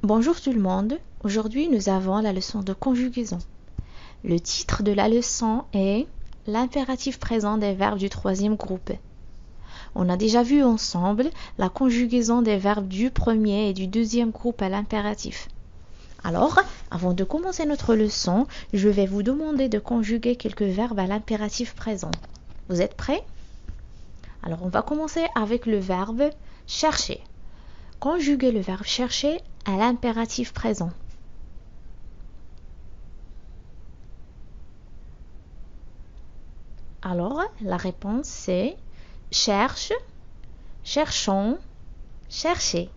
Bonjour tout le monde, aujourd'hui nous avons la leçon de conjugaison. Le titre de la leçon est l'impératif présent des verbes du troisième groupe. On a déjà vu ensemble la conjugaison des verbes du premier et du deuxième groupe à l'impératif. Alors, avant de commencer notre leçon, je vais vous demander de conjuguer quelques verbes à l'impératif présent. Vous êtes prêts? Alors on va commencer avec le verbe chercher. Conjuguer le verbe chercher à l'impératif présent. Alors, la réponse c'est cherche, cherchons, chercher.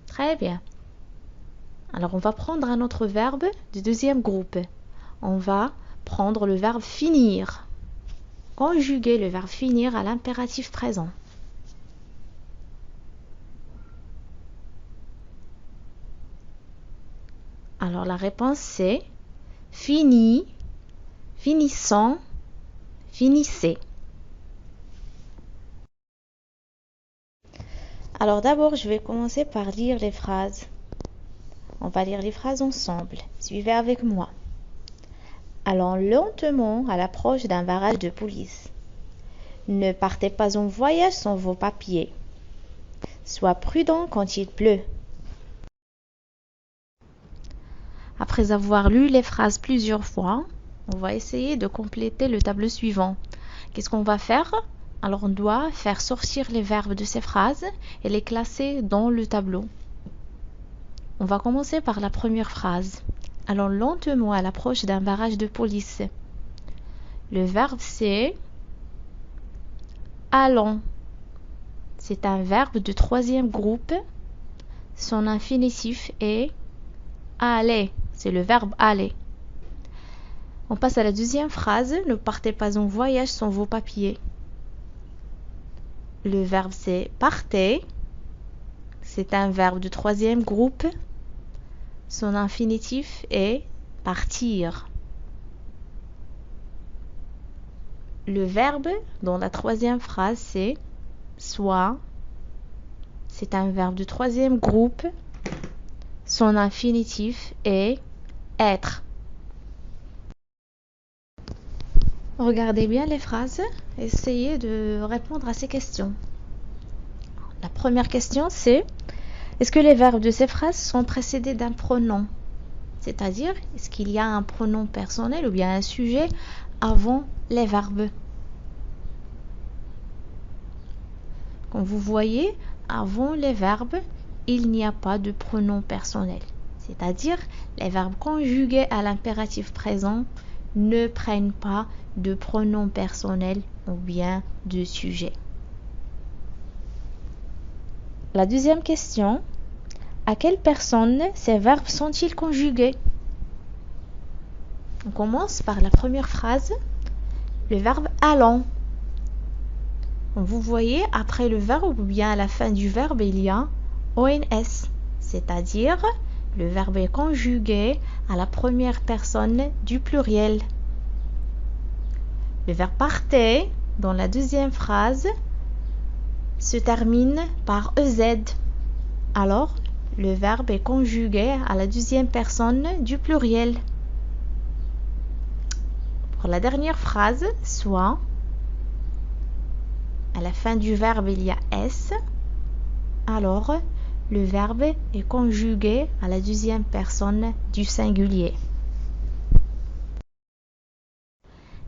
Très bien. Alors, on va prendre un autre verbe du deuxième groupe. On va prendre le verbe finir. Conjuguer le verbe finir à l'impératif présent. Alors, la réponse c'est fini, finissant, finissez. Alors d'abord, je vais commencer par lire les phrases. On va lire les phrases ensemble. Suivez avec moi. Allons lentement à l'approche d'un barrage de police. Ne partez pas en voyage sans vos papiers. Sois prudent quand il pleut. Après avoir lu les phrases plusieurs fois, on va essayer de compléter le tableau suivant. Qu'est-ce qu'on va faire? Alors on doit faire sortir les verbes de ces phrases et les classer dans le tableau. On va commencer par la première phrase. Allons lentement à l'approche d'un barrage de police. Le verbe c'est allons. C'est un verbe de troisième groupe. Son infinitif est aller. C'est le verbe aller. On passe à la deuxième phrase. Ne partez pas en voyage sans vos papiers. Le verbe c'est partez. C'est un verbe de troisième groupe. Son infinitif est partir. Le verbe dans la troisième phrase c'est soit. C'est un verbe de troisième groupe. Son infinitif est être. Regardez bien les phrases. Essayez de répondre à ces questions. La première question c'est: est-ce que les verbes de ces phrases sont précédés d'un pronom? C'est-à-dire, est-ce qu'il y a un pronom personnel ou bien un sujet avant les verbes? Comme vous voyez, avant les verbes, il n'y a pas de pronom personnel. C'est-à-dire, les verbes conjugués à l'impératif présent ne prennent pas de pronom personnel ou bien de sujet. La deuxième question: à quelle personne ces verbes sont-ils conjugués? On commence par la première phrase, le verbe allons. Vous voyez, après le verbe ou bien à la fin du verbe, il y a ONS, c'est-à-dire le verbe est conjugué à la première personne du pluriel. Le verbe partez, dans la deuxième phrase, se termine par EZ. Alors, le verbe est conjugué à la deuxième personne du pluriel. Pour la dernière phrase, soit, à la fin du verbe, il y a S. Alors, le verbe est conjugué à la deuxième personne du singulier.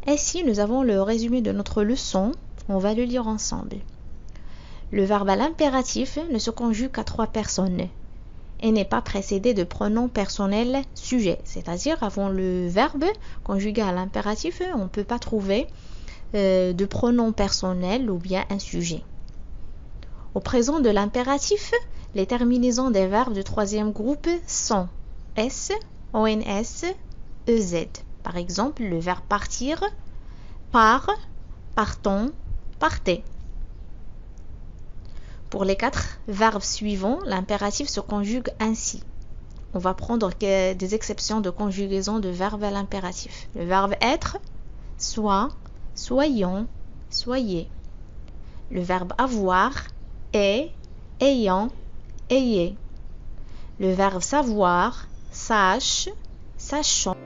Ici, nous avons le résumé de notre leçon. On va le lire ensemble. Le verbe à l'impératif ne se conjugue qu'à 3 personnes et n'est pas précédé de pronom personnel sujet. C'est-à-dire, avant le verbe conjugué à l'impératif, on ne peut pas trouver de pronom personnel ou bien un sujet. Au présent de l'impératif, les terminaisons des verbes de troisième groupe sont S, ONS, EZ. Par exemple, le verbe partir, part, partons, partez. Pour les 4 verbes suivants, l'impératif se conjugue ainsi. On va prendre des exceptions de conjugaison de verbes à l'impératif. Le verbe être, soit, soyons, soyez. Le verbe avoir est, ayant, ayez. Le verbe savoir, sache, sachant.